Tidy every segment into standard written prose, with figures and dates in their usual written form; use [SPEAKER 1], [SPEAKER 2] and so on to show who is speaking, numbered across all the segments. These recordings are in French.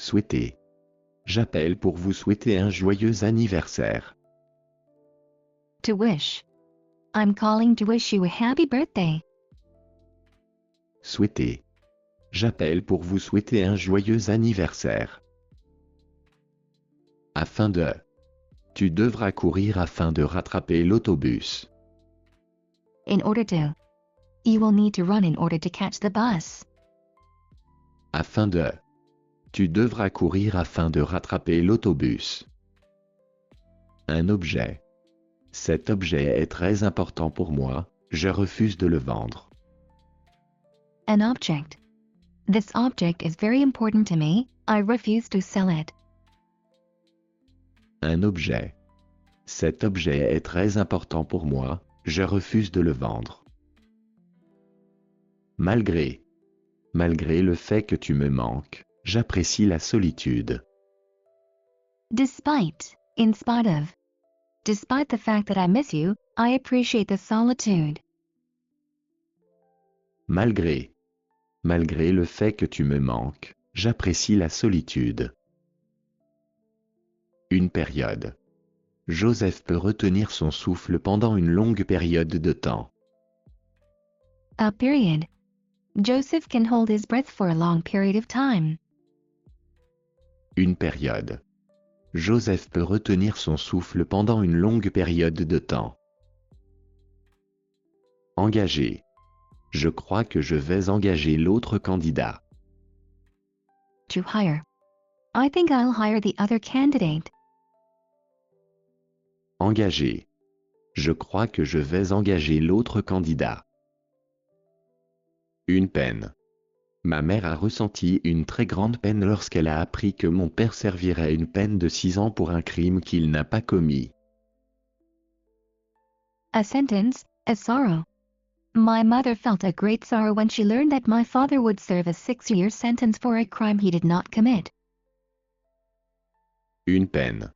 [SPEAKER 1] Souhaiter. J'appelle pour vous souhaiter un joyeux anniversaire.
[SPEAKER 2] To wish. I'm calling to wish you a happy birthday.
[SPEAKER 1] Souhaiter. J'appelle pour vous souhaiter un joyeux anniversaire. Afin de. Tu devras courir afin de rattraper l'autobus.
[SPEAKER 2] In order to. You will need to run in order to catch the bus.
[SPEAKER 1] Afin de. Tu devras courir afin de rattraper l'autobus. Un objet. Cet objet est très important pour moi, je refuse de le vendre.
[SPEAKER 2] An object. This object is very important to me, I refuse to sell it.
[SPEAKER 1] Un objet. Cet objet est très important pour moi, je refuse de le vendre. Malgré. Malgré le fait que tu me manques, j'apprécie la solitude.
[SPEAKER 2] Despite. In spite of. Despite the fact that I miss you, I appreciate the solitude.
[SPEAKER 1] Malgré. Malgré le fait que tu me manques, j'apprécie la solitude. Une période. Joseph peut retenir son souffle pendant une longue période de temps.
[SPEAKER 2] A period. Joseph can hold his breath for a long period of time.
[SPEAKER 1] Une période. Joseph peut retenir son souffle pendant une longue période de temps. Engager. Je crois que je vais engager l'autre candidat.
[SPEAKER 2] To hire. I think I'll hire the other candidate.
[SPEAKER 1] Engager. Je crois que je vais engager l'autre candidat. Une peine. Ma mère a ressenti une très grande peine lorsqu'elle a appris que mon père servirait une peine de 6 ans pour un crime qu'il n'a pas commis.
[SPEAKER 2] A sentence, a sorrow. My mother felt a great sorrow when she learned that my father would serve a 6-year sentence for a crime he did not commit.
[SPEAKER 1] Une peine.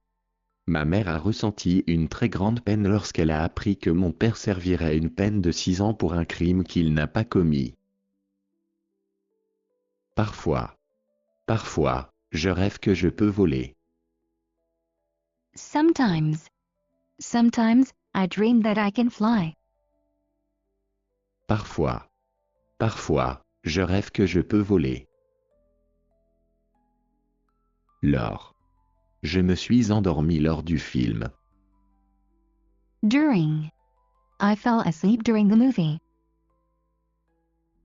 [SPEAKER 1] Ma mère a ressenti une très grande peine lorsqu'elle a appris que mon père servirait une peine de 6 ans pour un crime qu'il n'a pas commis. Parfois. Parfois, je rêve que je peux voler.
[SPEAKER 2] Sometimes. Sometimes, I dream that I can fly.
[SPEAKER 1] Parfois. Parfois, je rêve que je peux voler. Lors. Je me suis endormi lors du film.
[SPEAKER 2] During. I fell asleep during the movie.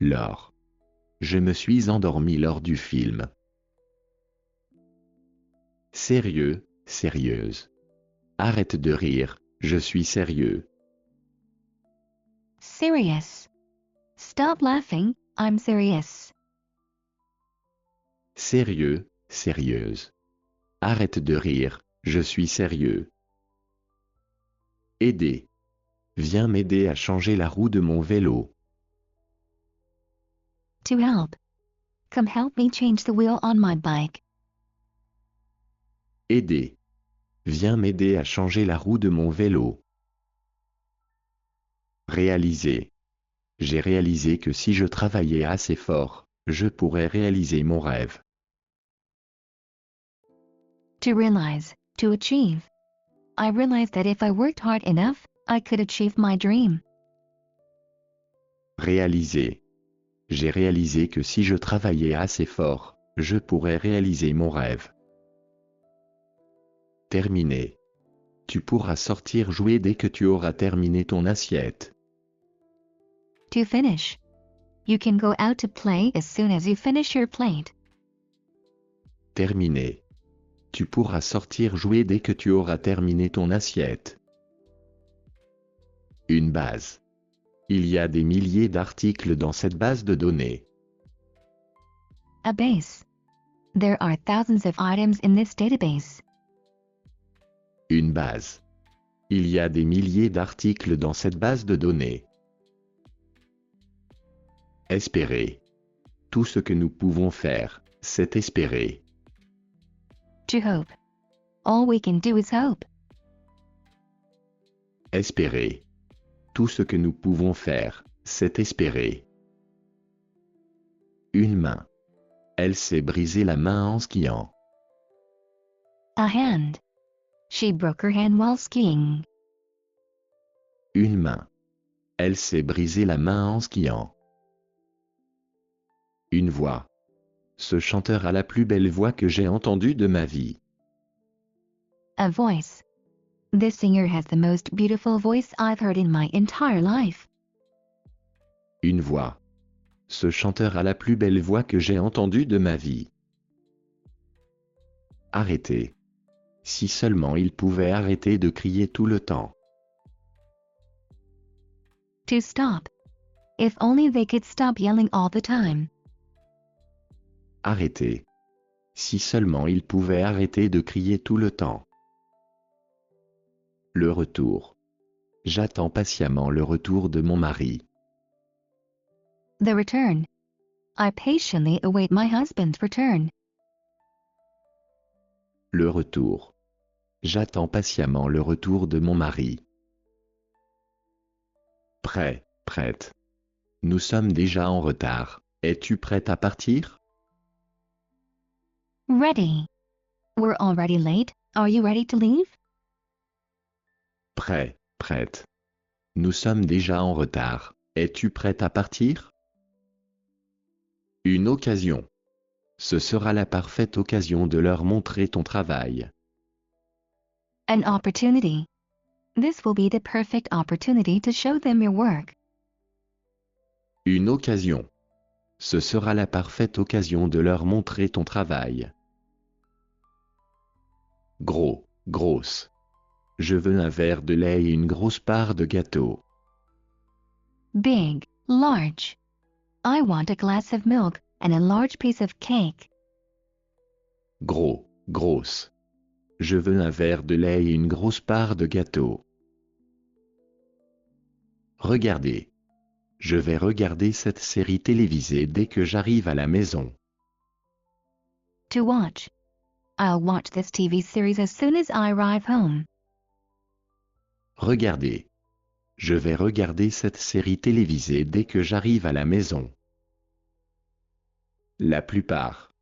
[SPEAKER 1] Lors. Je me suis endormi lors du film. Sérieux, sérieuse. Arrête de rire, je suis sérieux.
[SPEAKER 2] Serious. Stop laughing, I'm serious.
[SPEAKER 1] Sérieux, sérieuse. Arrête de rire, je suis sérieux. Aider. Viens m'aider à changer la roue de mon vélo.
[SPEAKER 2] To help. Come help me change the wheel on my bike.
[SPEAKER 1] Aider. Viens m'aider à changer la roue de mon vélo. Réaliser. J'ai réalisé que si je travaillais assez fort, je pourrais réaliser mon rêve.
[SPEAKER 2] To realize, to achieve. I realized that if I worked hard enough, I could achieve my dream.
[SPEAKER 1] Réaliser. J'ai réalisé que si je travaillais assez fort, je pourrais réaliser mon rêve. Terminer. Tu pourras sortir jouer dès que tu auras terminé ton assiette.
[SPEAKER 2] To finish. You can go out to play as soon as you finish your plate.
[SPEAKER 1] Terminer. Tu pourras sortir jouer dès que tu auras terminé ton assiette. Une base. Il y a des milliers d'articles dans cette base de données.
[SPEAKER 2] A base. There are thousands of items in this database.
[SPEAKER 1] Une base. Il y a des milliers d'articles dans cette base de données. Espérer. Tout ce que nous pouvons faire, c'est espérer.
[SPEAKER 2] To hope. All we can do is hope.
[SPEAKER 1] Espérer. Tout ce que nous pouvons faire, c'est espérer. Une main. Elle s'est brisé la main en skiant.
[SPEAKER 2] A hand. She broke her hand while skiing.
[SPEAKER 1] Une main. Elle s'est brisé la main en skiant. Une voix. Ce chanteur a la plus belle voix que j'ai entendue de ma vie.
[SPEAKER 2] A voice. This singer has the most beautiful voice I've heard in my entire life.
[SPEAKER 1] Une voix. Ce chanteur a la plus belle voix que j'ai entendue de ma vie. Arrêtez. Si seulement il pouvait arrêter de crier tout le temps.
[SPEAKER 2] To stop. If only they could stop yelling all the time.
[SPEAKER 1] Arrêtez. Si seulement il pouvait arrêter de crier tout le temps. Le retour. J'attends patiemment le retour de mon mari.
[SPEAKER 2] The return. I patiently await my husband's return.
[SPEAKER 1] Le retour. J'attends patiemment le retour de mon mari. Prêt, prête. Nous sommes déjà en retard. Es-tu prête à partir?
[SPEAKER 2] Ready. We're already late. Are you ready to leave?
[SPEAKER 1] Prêt, prête. Nous sommes déjà en retard. Es-tu prête à partir? Une occasion. Ce sera la parfaite occasion de leur montrer ton travail.
[SPEAKER 2] An opportunity. This will be the perfect opportunity to show them your work.
[SPEAKER 1] Une occasion. Ce sera la parfaite occasion de leur montrer ton travail. Gros, grosse. Je veux un verre de lait et une grosse part de gâteau.
[SPEAKER 2] Big, large. I want a glass of milk and a large piece of cake.
[SPEAKER 1] Gros, grosse. Je veux un verre de lait et une grosse part de gâteau. Regardez. Je vais regarder cette série télévisée dès que j'arrive à la maison.
[SPEAKER 2] To watch. I'll watch this TV series as soon as I arrive home.
[SPEAKER 1] Regardez. Je vais regarder cette série télévisée dès que j'arrive à la maison. La plupart.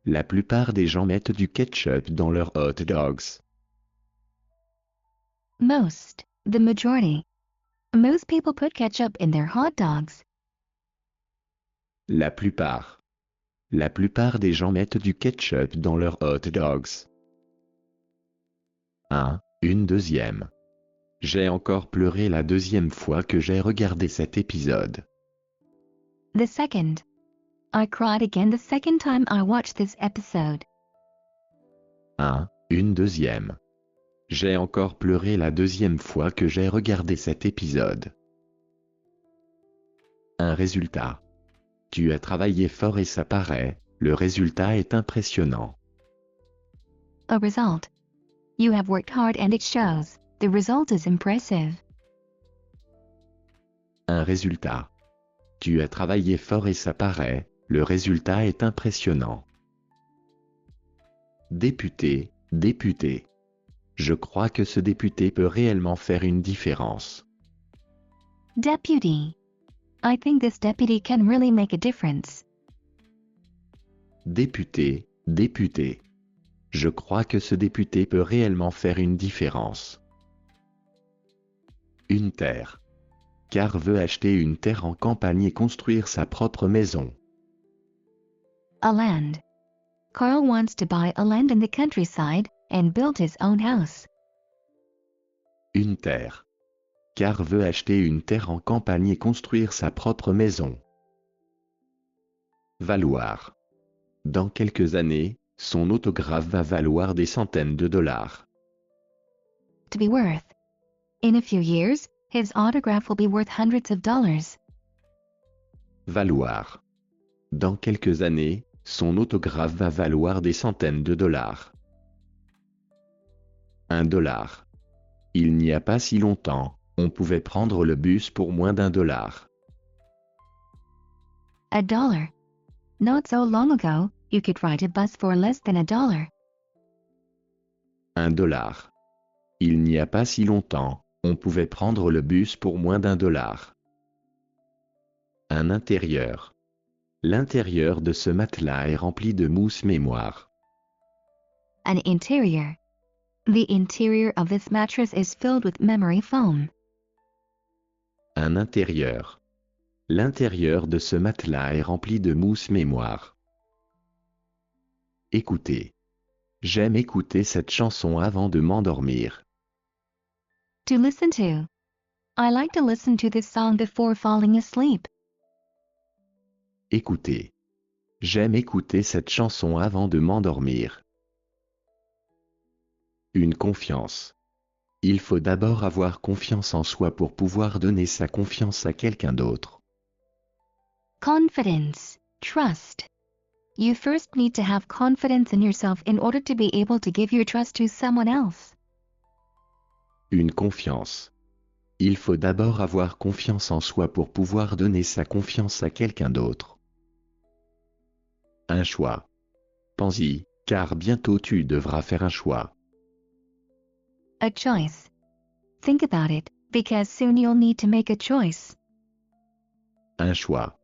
[SPEAKER 1] La plupart des gens mettent du ketchup dans leurs hot dogs.
[SPEAKER 2] Most. The majority. Most people put ketchup in their hot dogs.
[SPEAKER 1] La plupart. La plupart des gens mettent du ketchup dans leurs hot dogs. Une deuxième. J'ai encore pleuré la deuxième fois que j'ai regardé cet épisode.
[SPEAKER 2] The second. I cried again the second time I watched this episode.
[SPEAKER 1] Une deuxième. J'ai encore pleuré la deuxième fois que j'ai regardé cet épisode. Un résultat. Tu as travaillé fort et ça paraît, le résultat est impressionnant.
[SPEAKER 2] A result. You have worked hard and it shows. The result is impressive.
[SPEAKER 1] Un résultat. Tu as travaillé fort et ça paraît, le résultat est impressionnant. Député, député. Je crois que ce député peut réellement faire une différence.
[SPEAKER 2] Deputy. I think this deputy can really make a difference.
[SPEAKER 1] Député, député. Je crois que ce député peut réellement faire une différence. Une terre. Carl veut acheter une terre en campagne et construire sa propre maison.
[SPEAKER 2] A land. Carl wants to buy a land in the countryside and build his own house.
[SPEAKER 1] Une terre. Carl veut acheter une terre en campagne et construire sa propre maison. Valoir. Dans quelques années, son autographe va valoir des centaines de dollars.
[SPEAKER 2] To be worth. In a few years, his autograph will be worth hundreds of dollars.
[SPEAKER 1] Valoir. Dans quelques années, son autographe va valoir des centaines de dollars. $1. Il n'y a pas si longtemps, on pouvait prendre le bus pour moins $1.
[SPEAKER 2] $1. Not so long ago, you could ride a bus for less than $1.
[SPEAKER 1] $1. Il n'y a pas si longtemps, on pouvait prendre le bus pour moins $1. Un intérieur. L'intérieur de ce matelas est rempli de mousse mémoire.
[SPEAKER 2] An interior. The interior of this mattress is filled with memory foam.
[SPEAKER 1] Un intérieur. L'intérieur de ce matelas est rempli de mousse mémoire. Écoutez. J'aime écouter cette chanson avant de m'endormir.
[SPEAKER 2] To listen to. I like to listen to this song before falling asleep.
[SPEAKER 1] Écoutez. J'aime écouter cette chanson avant de m'endormir. Une confiance. Il faut d'abord avoir confiance en soi pour pouvoir donner sa confiance à quelqu'un d'autre.
[SPEAKER 2] Confidence. Trust. You first need to have confidence in yourself in order to be able to give your trust to someone else.
[SPEAKER 1] Une confiance. Il faut d'abord avoir confiance en soi pour pouvoir donner sa confiance à quelqu'un d'autre. Un choix. Pense-y, car bientôt tu devras faire un choix.
[SPEAKER 2] A choice. Think about it, because soon you'll need to make a choice.
[SPEAKER 1] Un choix.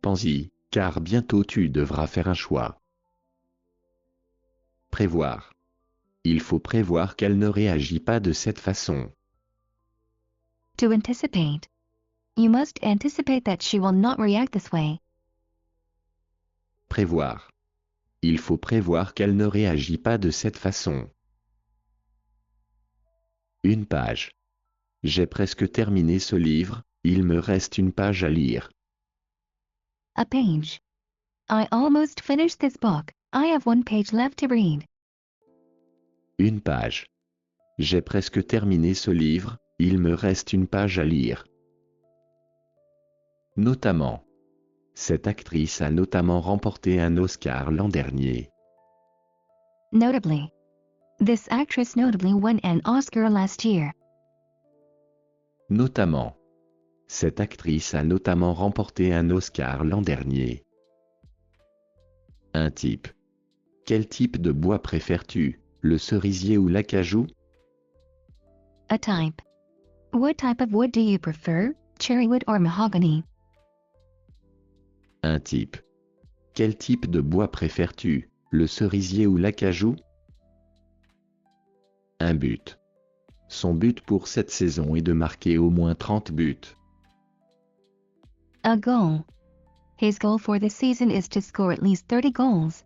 [SPEAKER 1] Pense-y, car bientôt tu devras faire un choix. Prévoir. Il faut prévoir qu'elle ne réagit pas de cette façon.
[SPEAKER 2] To anticipate. You must anticipate that she will not react this way.
[SPEAKER 1] Prévoir. Il faut prévoir qu'elle ne réagit pas de cette façon. Une page. J'ai presque terminé ce livre, il me reste une page à lire.
[SPEAKER 2] A page. I almost finished this book, I have one page left to read.
[SPEAKER 1] Une page. J'ai presque terminé ce livre, il me reste une page à lire. Notamment. Cette actrice a notamment remporté un Oscar l'an dernier.
[SPEAKER 2] Notably. This actress notably won an Oscar last year.
[SPEAKER 1] Notamment. Cette actrice a notamment remporté un Oscar l'an dernier. Un type. Quel type de bois préfères-tu, le cerisier ou l'acajou?
[SPEAKER 2] A type. What type of wood do you prefer, cherrywood or mahogany?
[SPEAKER 1] Un type. Quel type de bois préfères-tu, le cerisier ou l'acajou? Un but. Son but pour cette saison est de marquer au moins 30 buts.
[SPEAKER 2] A goal. His goal for this season is to score at least 30 goals.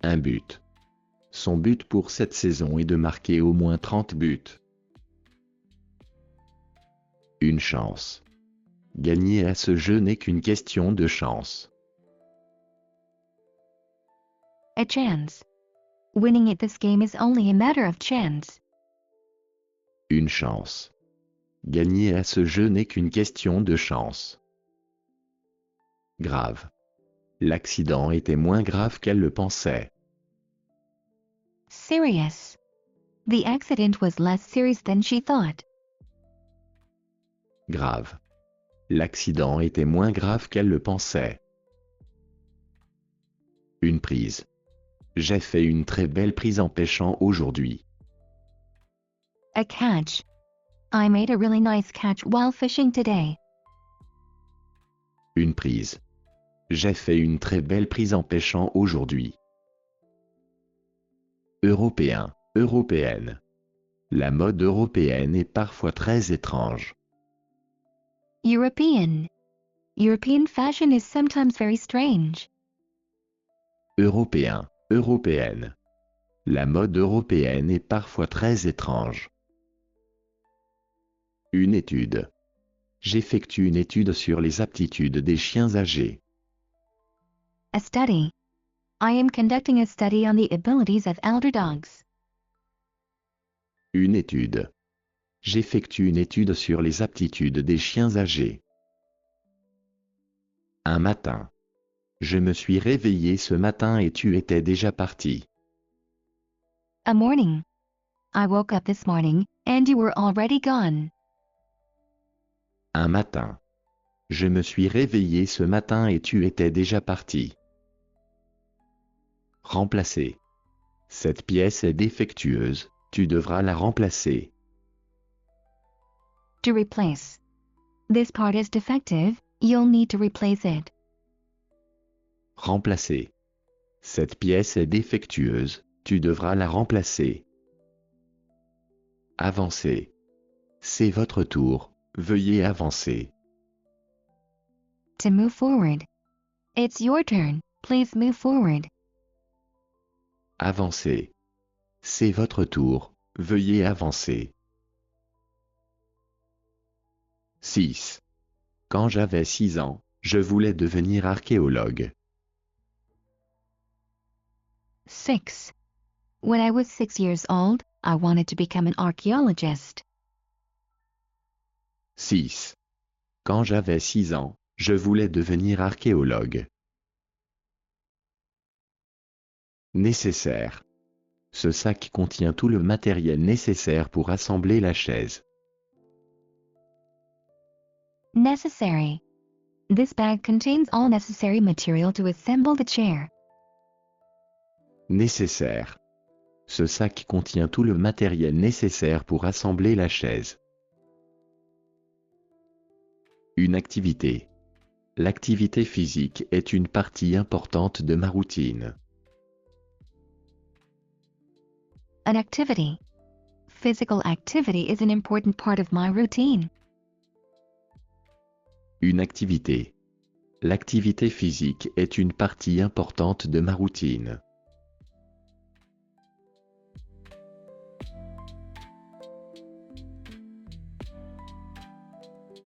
[SPEAKER 1] Un but. Son but pour cette saison est de marquer au moins 30 buts. Une chance. Gagner à ce jeu n'est qu'une question de chance.
[SPEAKER 2] A chance. Winning at this game is only a matter of chance.
[SPEAKER 1] Une chance. Gagner à ce jeu n'est qu'une question de chance. Grave. L'accident était moins grave qu'elle le pensait.
[SPEAKER 2] Serious. The accident was less serious than she thought.
[SPEAKER 1] Grave. L'accident était moins grave qu'elle le pensait. Une prise. J'ai fait une très belle prise en pêchant aujourd'hui.
[SPEAKER 2] A catch. I made a really nice catch while fishing today.
[SPEAKER 1] Une prise. J'ai fait une très belle prise en pêchant aujourd'hui. Européen, européenne. La mode européenne est parfois très étrange.
[SPEAKER 2] European. European fashion is sometimes very strange.
[SPEAKER 1] Européen, européenne. La mode européenne est parfois très étrange. Une étude. J'effectue une étude sur les aptitudes des chiens âgés.
[SPEAKER 2] A study. I am conducting a study on the abilities of elder dogs.
[SPEAKER 1] Une étude. J'effectue une étude sur les aptitudes des chiens âgés. Un matin. Je me suis réveillé ce matin et tu étais déjà parti.
[SPEAKER 2] A morning. I woke up this morning, and you were already gone.
[SPEAKER 1] Un matin. Je me suis réveillé ce matin et tu étais déjà parti. Remplacer. Cette pièce est défectueuse, tu devras la remplacer.
[SPEAKER 2] To replace. This part is defective, You'll need to replace it.
[SPEAKER 1] Remplacer. Cette pièce est défectueuse, tu devras la remplacer. Avancer. C'est votre tour, veuillez avancer.
[SPEAKER 2] To move forward. It's your turn, please move forward.
[SPEAKER 1] Avancer. C'est votre tour, veuillez avancer. 6. Quand j'avais 6 ans, je voulais devenir archéologue.
[SPEAKER 2] 6. When I was 6 years old, I wanted to become an archaeologist.
[SPEAKER 1] 6. Quand j'avais 6 ans, je voulais devenir archéologue. Nécessaire. Ce sac contient tout le matériel nécessaire pour assembler la chaise.
[SPEAKER 2] Necessary. This bag contains all necessary material to assemble the chair.
[SPEAKER 1] Nécessaire. Ce sac contient tout le matériel nécessaire pour assembler la chaise. Une activité. L'activité physique est une partie importante de ma routine.
[SPEAKER 2] An activity. Physical activity is an important part of my routine.
[SPEAKER 1] Une activité. L'activité physique est une partie importante de ma routine.